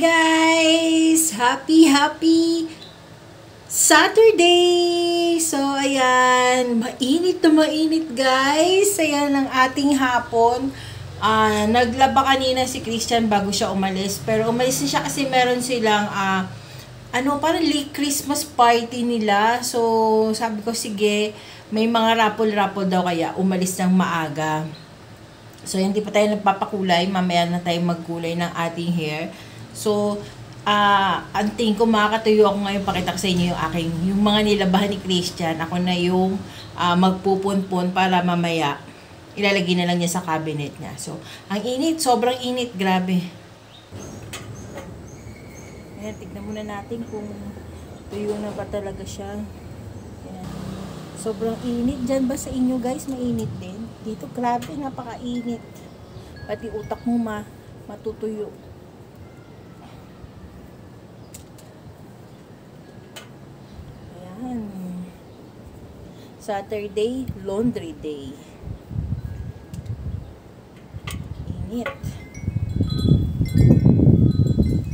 Guys, happy Saturday! So, ayan, mainit na mainit guys. Ayan ang ating hapon. Naglaba kanina si Christian bago siya umalis. Pero umalis na siya kasi meron silang, parang late Christmas party nila. So, sabi ko, sige, may mga rapol-rapol daw kaya umalis ng maaga. So, hindi pa tayo nagpapakulay. Mamaya na tayo magkulay ng ating hair. So, anting ko makakatuyo ako ngayon pakita ko sa inyo yung mga nilabahan ni Christian. Ako na yung magpupunpun para mamaya ilalagay na lang niya sa cabinet niya. So, ang init, sobrang init, grabe. Ayan, tignan muna natin kung tuyo na ba talaga siya. Ayan. Sobrang init. Dyan ba sa inyo guys, mainit din? Dito, grabe, napaka-init. Pati utak mo matutuyo. Saturday, laundry day. Init.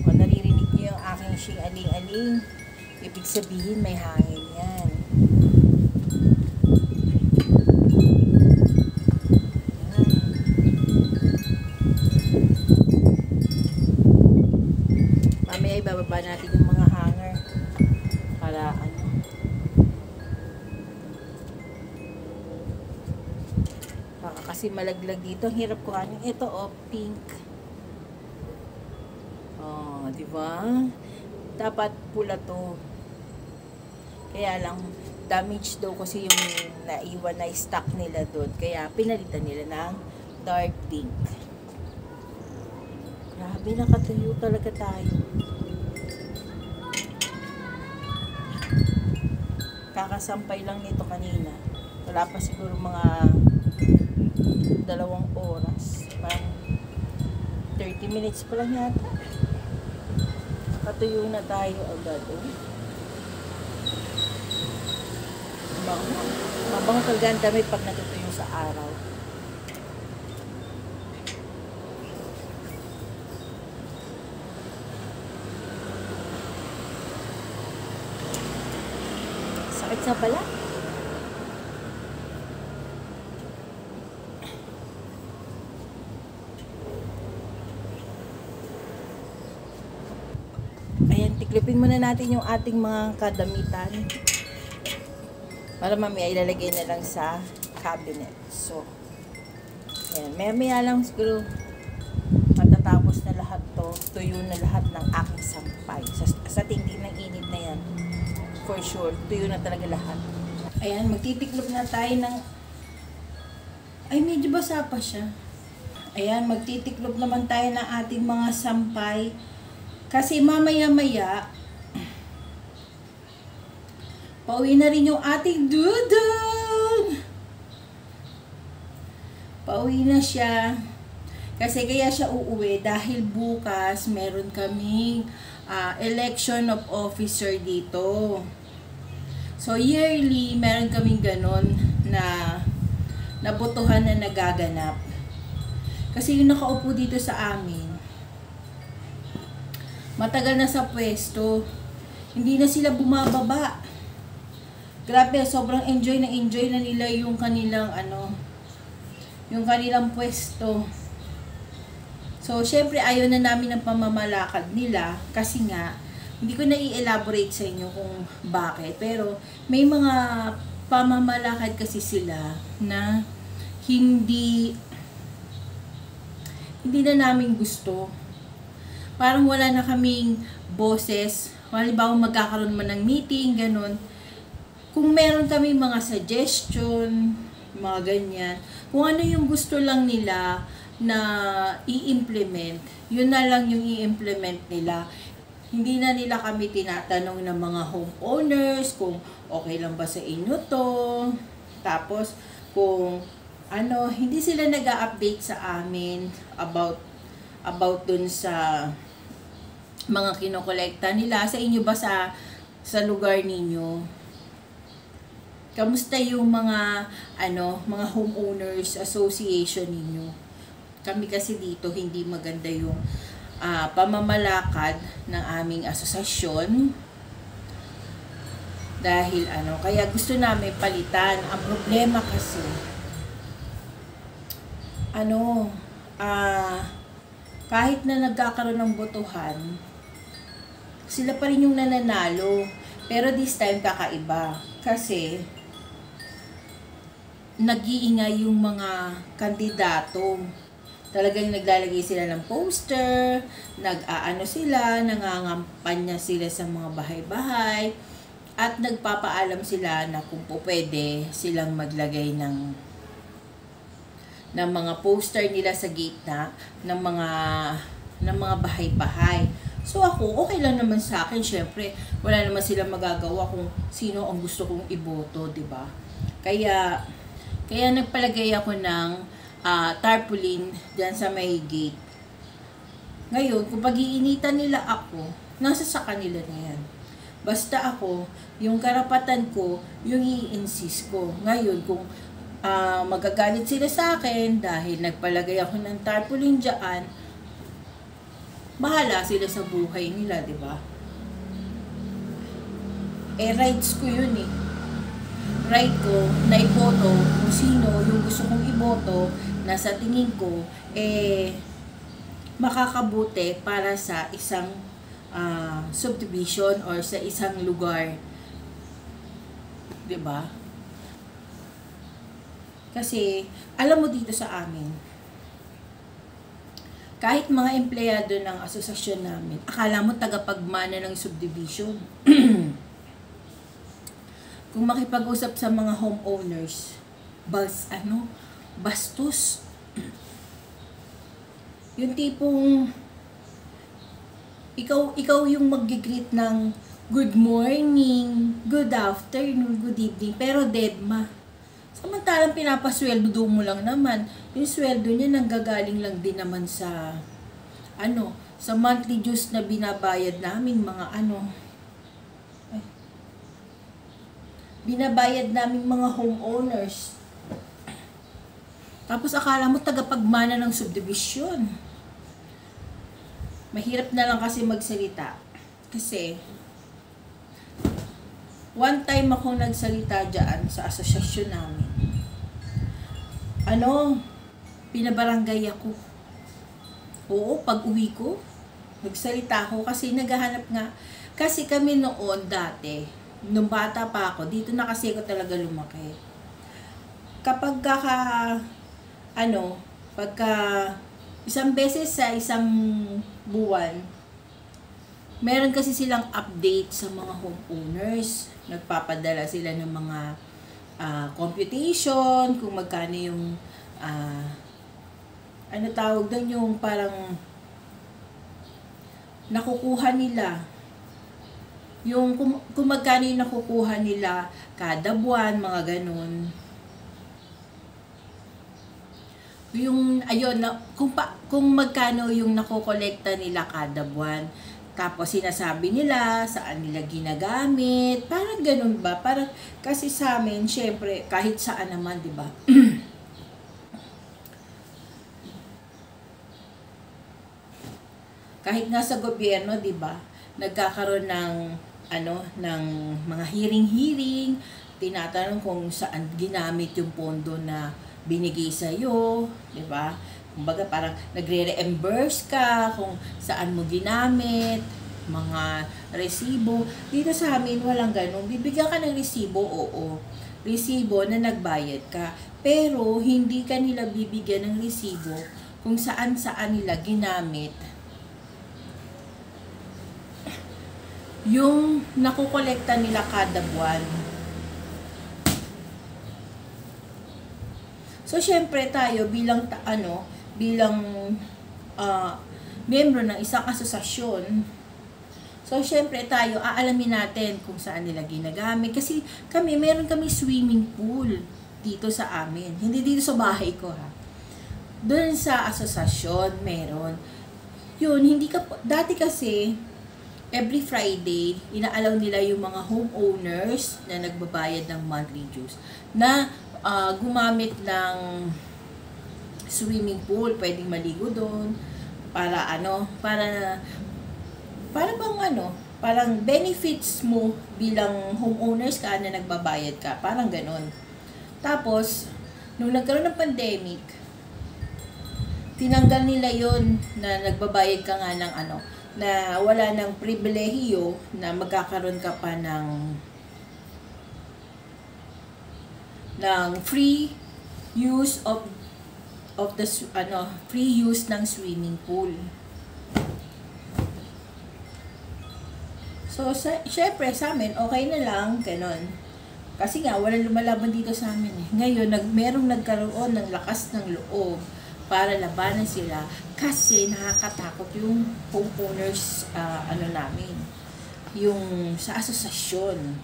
O, naririnig niyo yung aking shing aling-aling. Ibig sabihin, may hangin yan. Mamaya ibababa natin yung mga hanger para kasi malaglag dito. Ang hirap kuhanin. Ito, pink. Oh, di ba? Dapat pula to. Kaya lang, damage daw kasi yung naiwan na stock nila doon. Kaya, pinalitan nila ng dark pink. Grabe, nakatuyo talaga tayo. Kakasampay lang nito kanina. Wala pa siguro mga 2 oras. Parang 30 minutes pa lang yata. Katuyo na tayo agad. Mabango talaga ang damit pag natutuyo sa araw. Sakit sa pala. Ayan, tiklipin muna natin yung ating mga kadamitan para mamaya ilalagay na lang sa cabinet. So, ayan, maya lang siguro matatapos na lahat to. Tuyo na lahat ng aking sampay. Sa tindi ng init na yan, for sure, tuyo na talaga lahat. Ayan, magtitiklop na tayo ng... Ay, medyo basa pa siya. Ayan, magtitiklop naman tayo ng ating mga sampay. Kasi mamaya-maya, pauwi na rin yung ating dudong. Pauwi na siya. Kasi kaya siya uuwi dahil bukas meron kaming election of officer dito. So yearly, meron kaming ganon na nabotohan na nagaganap. Kasi yung nakaupo dito sa amin, matagal na sa pwesto. Hindi na sila bumababa. Grabe, sobrang enjoy na nila yung kanilang yung kanilang pwesto. So, syempre ayaw na namin ng pamamalakad nila kasi nga hindi ko na i-elaborate sa inyo kung bakit. Pero may mga pamamalakad kasi sila na hindi na namin gusto. Parang wala na kaming boses. Halimbawa, magkakaroon man ng meeting, ganun. Kung meron kami mga suggestion, mga ganyan, kung ano yung gusto lang nila na i-implement, yun na lang yung i-implement nila. Hindi na nila kami tinatanong ng mga homeowners kung okay lang ba sa inyo to. Tapos, kung hindi sila nag-a-update sa amin about dun sa mga kinokolekta nila. Sa inyo ba sa lugar ninyo? Kamusta yung mga mga homeowners association ninyo? Kami kasi dito hindi maganda yung pamamalakad ng aming asosasyon. Dahil kaya gusto namin palitan. Ang problema kasi, kahit na nagkakaroon ng botohan, sila pa rin yung nananalo. Pero this time kakaiba. Kasi, nag-iingay yung mga kandidato. Talagang naglalagay sila ng poster, nangangampanya sila sa mga bahay-bahay, at nagpapaalam sila na kung po pwede silang maglagay ng mga poster nila sa gate ng mga bahay-bahay. So ako, okay lang naman sa akin. Syempre, wala naman silang magagawa kung sino ang gusto kong iboto, di ba? Kaya nagpalagay ako ng tarpaulin dyan sa may gate. Ngayon, kung pag-iinitan nila ako, nasa sa kanila na yan. Basta ako, yung karapatan ko, yung i-insist ko. Ngayon, kung magagalit sila sa akin dahil nagpalagay ako ng tarpaulin dyan, bahala sila sa buhay nila, di ba? Rights ko yun eh. Right ko na iboto kung sino yung gusto kong iboto na sa tingin ko, makakabuti para sa isang subdivision or sa isang lugar. Diba? Kasi, alam mo dito sa amin, kahit mga empleyado ng asosasyon namin, akala mo tagapagmana ng subdivision. Kung makipag-usap sa mga homeowners, bastos. Yung tipong ikaw yung mag-greet ng good morning, good afternoon, good evening, pero deadma. Samantalang pinapasweldo mo lang naman. Yung sweldo niya nanggagaling lang din naman sa sa monthly dues na binabayad namin binabayad namin mga homeowners. Tapos akala mo tagapagmana ng subdivision. Mahirap na lang kasi magsalita. Kasi, one time ako nagsalita dyan sa asosasyon namin. Pinabarangay ako. Oo, pag uwi ko, nagsalita ako kasi naghahanap nga. Kasi kami noon dati, nung bata pa ako, dito na kasi ako talaga lumaki. Kapag pagka isang beses sa isang buwan, meron kasi silang update sa mga homeowners. Nagpapadala sila ng mga computation, kung magkano yung tawag doon, yung parang nakukuha nila. Yung kung magkano yung nakukuha nila kada buwan, mga ganun. Yung kung magkano yung nakokolekta nila kada buwan. Tapos sinasabi nila saan nila ginagamit. Parang ganun ba? Parang kasi sa amin, syempre, kahit saan naman, 'di ba? Kahit nga sa gobyerno, 'di ba? Nagkakaroon ng ng mga hearing, tinatanong kung saan ginamit yung pondo na binigay sa iyo, 'di ba? Kumbaga parang nagre-reimburse ka kung saan mo ginamit, mga resibo. Dito sa amin walang ganun. Bibigyan ka ng resibo, oo. Resibo na nagbayad ka. Pero hindi ka nila bibigyan ng resibo kung saan-saan nila ginamit yung nakukolekta nila kada buwan. So, syempre tayo bilang miyembro ng isang asosasyon, so syempre tayo aalamin natin kung saan nila ginagamit. Kasi meron kami swimming pool dito sa amin. Hindi dito sa bahay ko, ha. Doon sa asosasyon meron. Yun, dati kasi every Friday, inaalaw nila yung mga homeowners na nagbabayad ng monthly dues na gumamit ng swimming pool, pwedeng maligo doon, para ano, para bang ano, parang benefits mo bilang homeowners ka na nagbabayad ka, parang ganon. Tapos, nung nagkaroon ng pandemic, tinanggal nila yon na nagbabayad ka nga ng ano, na wala ng pribilehiyo na magkakaroon ka pa ng free use of the free use ng swimming pool. So, syempre sa amin, okay na lang, ganon. Kasi nga, walang lumalaban dito sa amin eh. Ngayon, merong nagkaroon ng lakas ng loob para labanan sila kasi nakakatakot yung homeowners, namin. Yung sa asosasyon.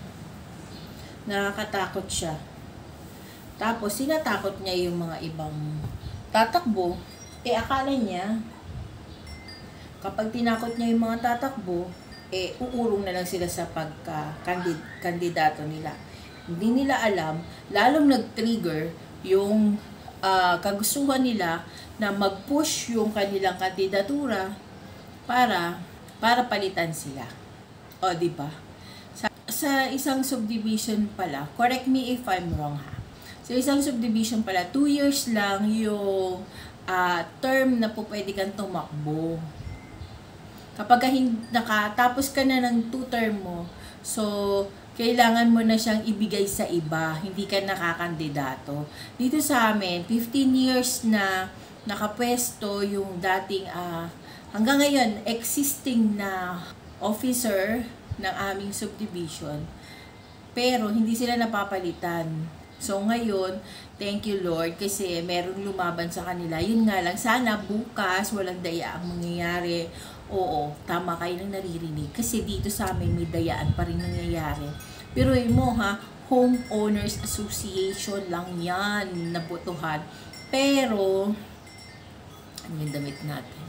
Nakakatakot siya. Tapos, sinatakot niya yung mga ibang tatakbo. Akala niya, kapag tinakot niya yung mga tatakbo, uurong na lang sila sa pagka-kandidato nila. Hindi nila alam, lalong nag-trigger yung kagustuhan nila na mag-push yung kanilang kandidatura para palitan sila. O, di ba? Sa isang subdivision pala, correct me if I'm wrong ha. Sa isang subdivision pala, 2 years lang yung term na po pwede kang tumakbo. Kapag nakatapos ka na ng 2 term mo, so, kailangan mo na siyang ibigay sa iba, hindi ka nakakandidato. Dito sa amin, 15 years na nakapwesto yung dating, hanggang ngayon, existing na officer ng aming subdivision, pero hindi sila napapalitan. So, ngayon, thank you Lord, kasi merong lumaban sa kanila. Yun nga lang, sana bukas walang daya ang mangyayari. Oo, tama kayo nang naririnig. Kasi dito sa amin may dayaan pa rin nangyayari. Pero mo ha, Homeowners Association lang yan, nabotohan. Pero, ano yung damit natin?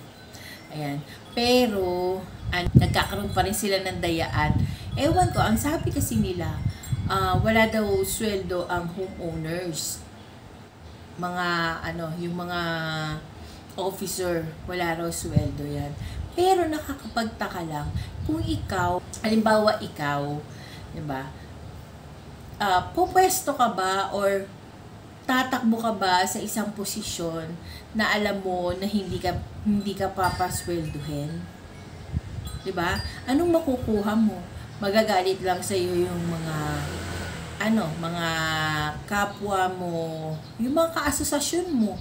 Ayan. Pero, nagkakaroon pa rin sila ng dayaan. Ewan ko, ang sabi kasi nila, wala daw sweldo ang homeowners. Yung mga officer, wala raw sweldo yan. Pero nakakapagtaka lang, kung ikaw, halimbawa ikaw, diba, pupwesto ka ba or tatakbo ka ba sa isang posisyon na alam mo na hindi ka papasweldohin? Diba? Anong makukuha mo? Magagalit lang sa iyo yung mga kapwa mo, yung mga kaasosasyon mo.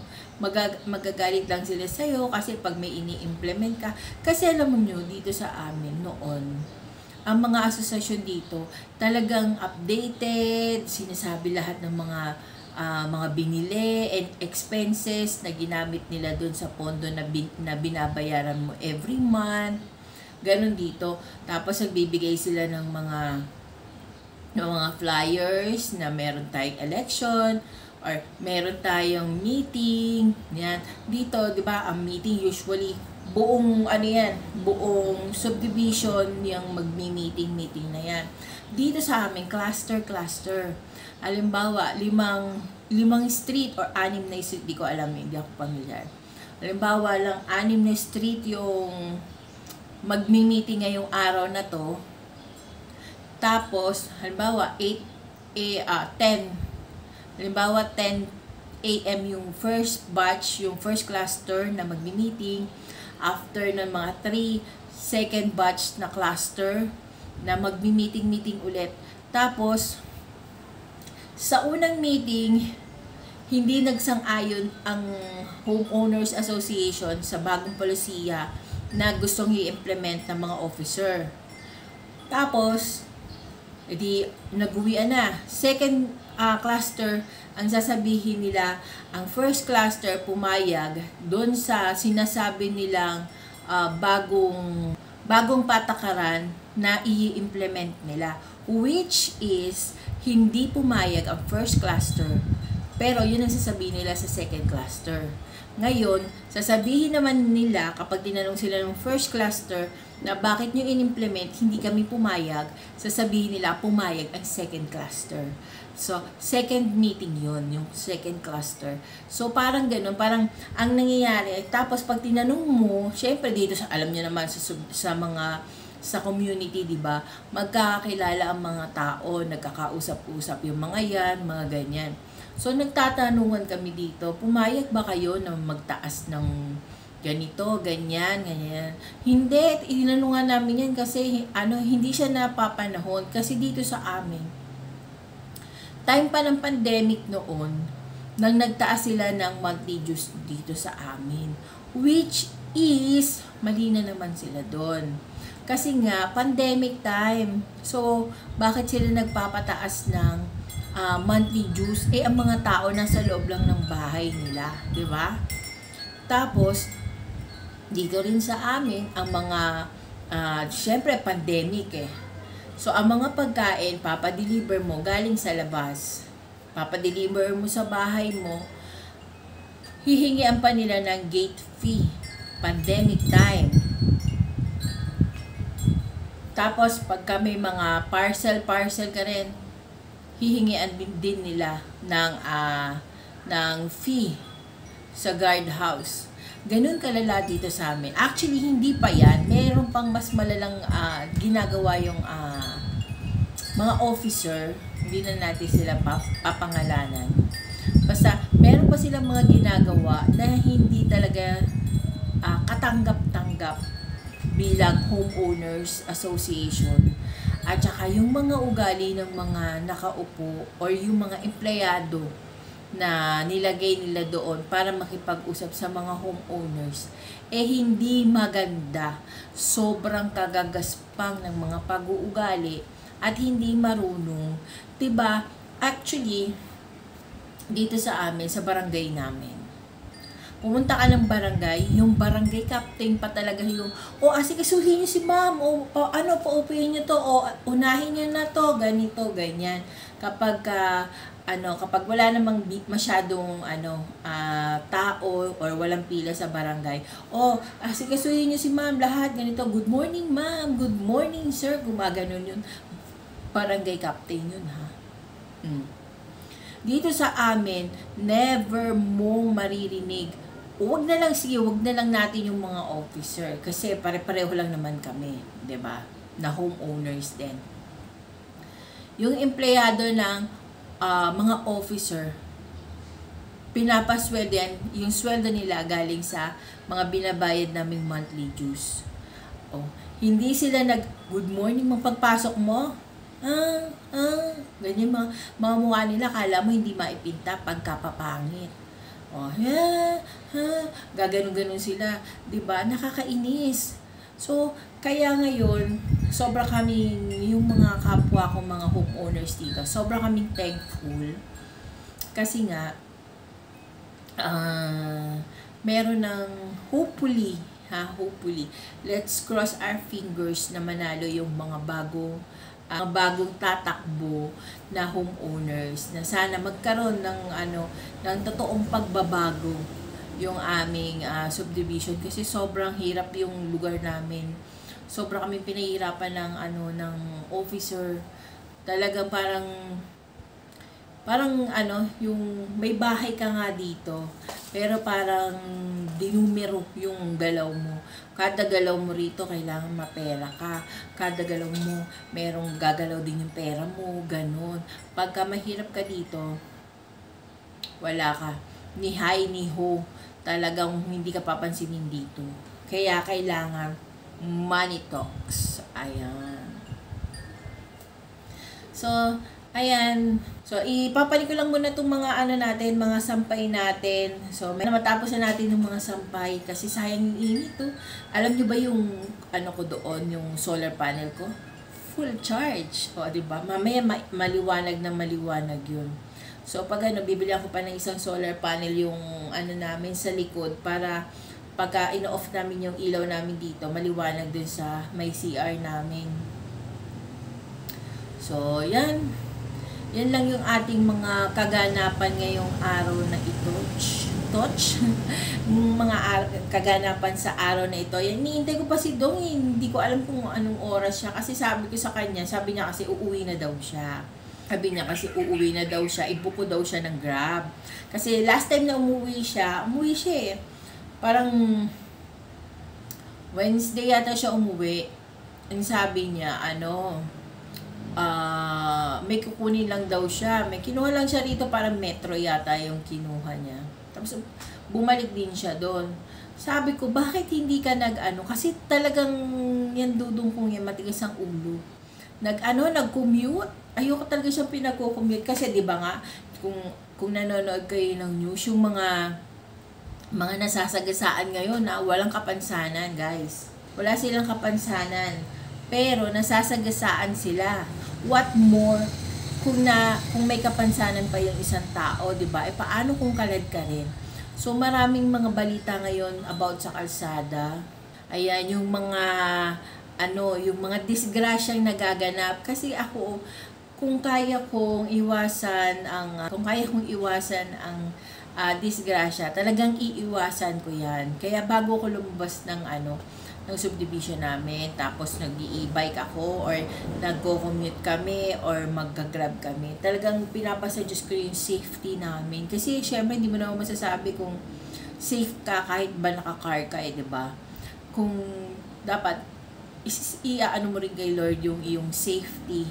Magagalit lang sila sa'yo kasi pag may ini-implement ka. Kasi alam mo nyo, dito sa amin noon, ang mga asosasyon dito talagang updated, sinasabi lahat ng mga binili and expenses na ginamit nila doon sa pondo na binabayaran mo every month. Ganon dito. Tapos nagbibigay sila ng mga flyers na meron tayong election or meron tayong meeting. Yan. Dito, 'di ba, ang meeting usually buong buong subdivision yung meeting na yan. Dito sa amin cluster. Halimbawa, limang street or 6 na street, di ko alam, hindi ako pamilyar. Halimbawa lang 6 na street yung meeting ngayong araw na to. Tapos, halimbawa, 10. Halimbawa, 10 a.m. yung first batch, yung first cluster na meeting. After ng mga 3, second batch na cluster na meeting ulit. Tapos, sa unang meeting, hindi nagsang-ayon ang Homeowners Association sa bagong polisiya na gustong i-implement ng mga officer. Tapos, edi nag-uwian na. Second cluster, ang sasabihin nila, ang first cluster pumayag doon sa sinasabi nilang bagong patakaran na i-implement nila, which is hindi pumayag ang first cluster, pero yun ang sasabihin nila sa second cluster. Ngayon, sasabihin naman nila kapag tinanong sila ng first cluster na bakit nyo in-implement, hindi kami pumayag, sasabihin nila pumayag ang second cluster. So, second meeting yun, yung second cluster. So, parang ganun, parang ang nangyayari, tapos pag tinanong mo, syempre dito, alam niyo naman sa community, di ba, magkakakilala ang mga tao, nagkakausap-usap yung mga yan, mga ganyan. So, nagtatanungan kami dito, pumayag ba kayo na magtaas ng ganito, ganyan, ganyan? Hindi, inanungan namin yan kasi hindi siya napapanahon. Kasi dito sa amin, time pa ng pandemic noon, nang nagtaas sila ng monthly dues dito sa amin. Which is, mali na naman sila doon. Kasi nga, pandemic time. So, bakit sila nagpapataas ng monthly dues? Ang mga tao nasa loob lang ng bahay nila. Di ba? Tapos, dito rin sa amin, ang mga, syempre, pandemic So, ang mga pagkain, papadeliver mo galing sa labas. Papadeliver mo sa bahay mo. Hihingian pa nila ng gate fee. Pandemic time. Tapos, pagka may mga parcel ka rin, hihingian din nila ng fee sa guardhouse. Ganun kalala dito sa amin. Actually, hindi pa yan. Meron pang mas malalang ginagawa yung mga officer. Hindi na natin sila papangalanan. Basta, meron pa silang mga ginagawa na hindi talaga katanggap-tanggap bilang homeowners association. At saka yung mga ugali ng mga nakaupo or yung mga empleyado na nilagay nila doon para makipag-usap sa mga homeowners, hindi maganda. Sobrang kagagaspang ng mga pag-uugali at hindi marunong. Diba? Actually, dito sa amin, sa barangay namin, pumunta ka ng barangay, yung barangay captain pa talaga yung, asikasuhin niyo si ma'am, paupuin niyo to, unahin niyo na to, ganito, ganyan. Kapag wala namang masyadong tao or walang pila sa barangay, asikasuhin niyo si ma'am, lahat ganito, good morning ma'am, good morning sir, gumaganon yun. Barangay captain yun, ha. Dito sa amin, never mong maririnig. Wag na lang natin yung mga officer kasi pare-pareho lang naman kami, 'di ba? Na homeowners din. Yung empleyado ng mga officer, pinapasweldo yan, yung sweldo nila galing sa mga binabayad naming monthly dues. Hindi sila good morning mapagpasok mo. Ganyan mga mukha nila, kala mo hindi maipinta pagkapapangit. Gaganon-ganon sila, 'di ba? Nakakainis. So, kaya ngayon, sobra kami, yung mga kapwa ko, mga homeowners dito, sobra kaming thankful. Kasi nga, meron ng hopefully, let's cross our fingers na manalo yung mga bagong tatakbo na homeowners, na sana magkaroon ng totoong pagbabago yung aming subdivision kasi sobrang hirap yung lugar namin. Sobrang kami pinahirapan ng officer. Talagang parang yung may bahay ka nga dito, pero parang dinumero yung galaw mo. Kada galaw mo rito, kailangan mapera ka. Kada galaw mo, merong gagalaw din yung pera mo, ganun. Pagka mahirap ka dito, wala ka. Ni hi, ni ho. Talagang hindi ka papansinin dito. Kaya kailangan money talks. Ayan. So, ayan. So, ipapanik ko lang muna itong mga natin, mga sampay natin. So, may matapos na natin yung mga sampay kasi sayang yung init to. Alam nyo ba yung ko doon, yung solar panel ko? Full charge. O, diba? Mamaya maliwanag na maliwanag yun. So, pag bibili ako pa ng isang solar panel yung namin sa likod para pagka ino-off namin yung ilaw namin dito, maliwanag dun sa may CR namin. So, yan. Yan lang yung ating mga kaganapan ngayong araw na ito. Mga kaganapan sa araw na ito. Yan, hinihintay ko pa si Dong. Hindi ko alam kung anong oras siya. Kasi sabi ko sa kanya, sabi niya kasi uuwi na daw siya. Sabi niya kasi uuwi na daw siya, ibuko daw siya ng Grab. Kasi last time na umuwi siya eh. Parang Wednesday yata siya umuwi. Ang sabi niya, may kukunin lang daw siya. May kinuha lang siya rito, parang metro yata yung kinuha niya. Tapos bumalik din siya doon. Sabi ko, bakit hindi ka kasi talagang yan dudong kong yan, matigas ang ulo. Nag-commute. Ayoko talaga siyang pinag-commute kasi 'di ba nga kung nanonood kayo ng news, yung mga nasasagasaan ngayon na walang kapansanan, guys. Wala silang kapansanan, pero nasasagasaan sila. What more kung may kapansanan pa yung isang tao, 'di ba? Paano kung kalad ka rin? So maraming mga balita ngayon about sa kalsada. Ayan, yung mga disgrasyang nagaganap. Kasi ako, kung kaya kong iwasan ang disgrasya, talagang iiwasan ko yan. Kaya bago ko lumabas ng subdivision namin, tapos nag-i-bike ako, or nagko-commute kami, or mag-grab kami, talagang pinapasuggest ko yung safety namin. Kasi syempre, hindi mo naman masasabi kung safe ka kahit ba naka-car ka, diba? Kung dapat, iaano mo rin kay Lord yung iyong safety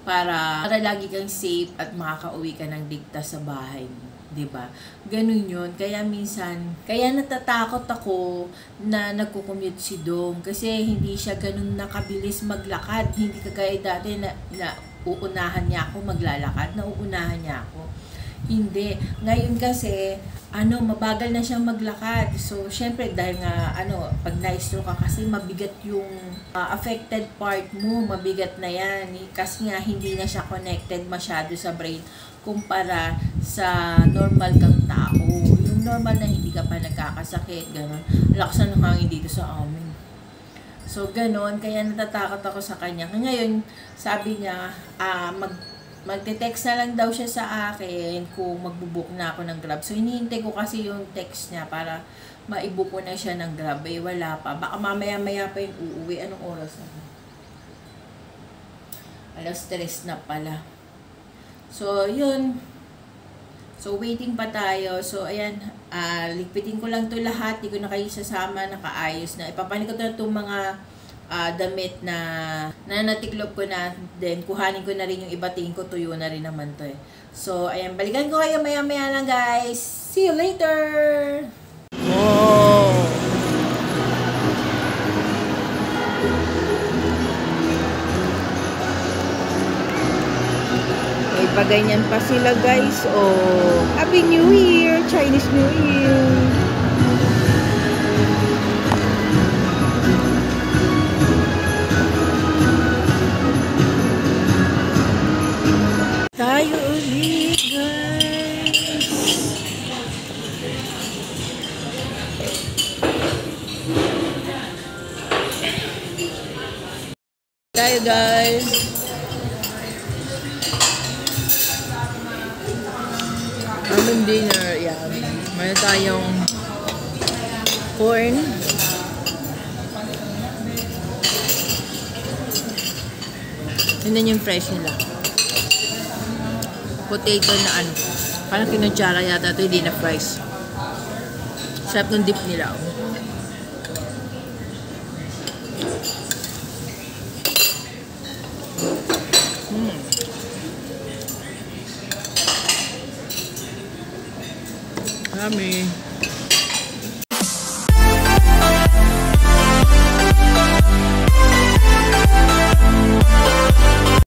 para lagi kang safe at makakauwi ka ng ligtas sa bahay mo, 'di ba? Ganun 'yun. Kaya natatakot ako na nagko-commute si Dong kasi hindi siya ganun nakabilis maglakad. Hindi kagaya dati na uunahan niya ako maglalakad, nauunahan niya ako. Hindi. Ngayon kasi, mabagal na siyang maglakad. So, syempre, dahil nga, pag na-stroke ka kasi, mabigat yung affected part mo, mabigat na yan. Kasi nga, hindi na siya connected masyado sa brain kumpara sa normal kang tao. Yung normal na hindi ka pa nagkakasakit, gano'n. Laksan ng hangin dito sa amin. So, gano'n. Kaya natatakot ako sa kanya. Ngayon, sabi niya, magte-text na lang daw siya sa akin kung magbubook na ako ng Grab. So, hinihintay ko kasi yung text niya para maibook ko na siya ng Grab. Wala pa. Baka mamaya-maya pa yung uuwi. Anong oras na? 3:00 na pala. So, yun. So, waiting pa tayo. So, ayan. Ligpitin ko lang to lahat. Di ko na kayo sasama. Nakaayos na. Ipapanik ko na itong mga damit na natiklop ko na, then kuhanin ko na rin yung iba, tingin ko tuyo na rin naman to So, ayan, balikan ko kayo maya-maya lang, guys. See you later! Oh! May paganyan pa sila, guys. Oh, Happy New Year! Chinese New Year! Tayo ulit, guys. Tayo, guys. Aming dinner, yan. May tayong corn. Tignan yung fresh nila. Potato na parang kinutsara yata ito, hindi na fries. Sarap ng dip nila. Yummy.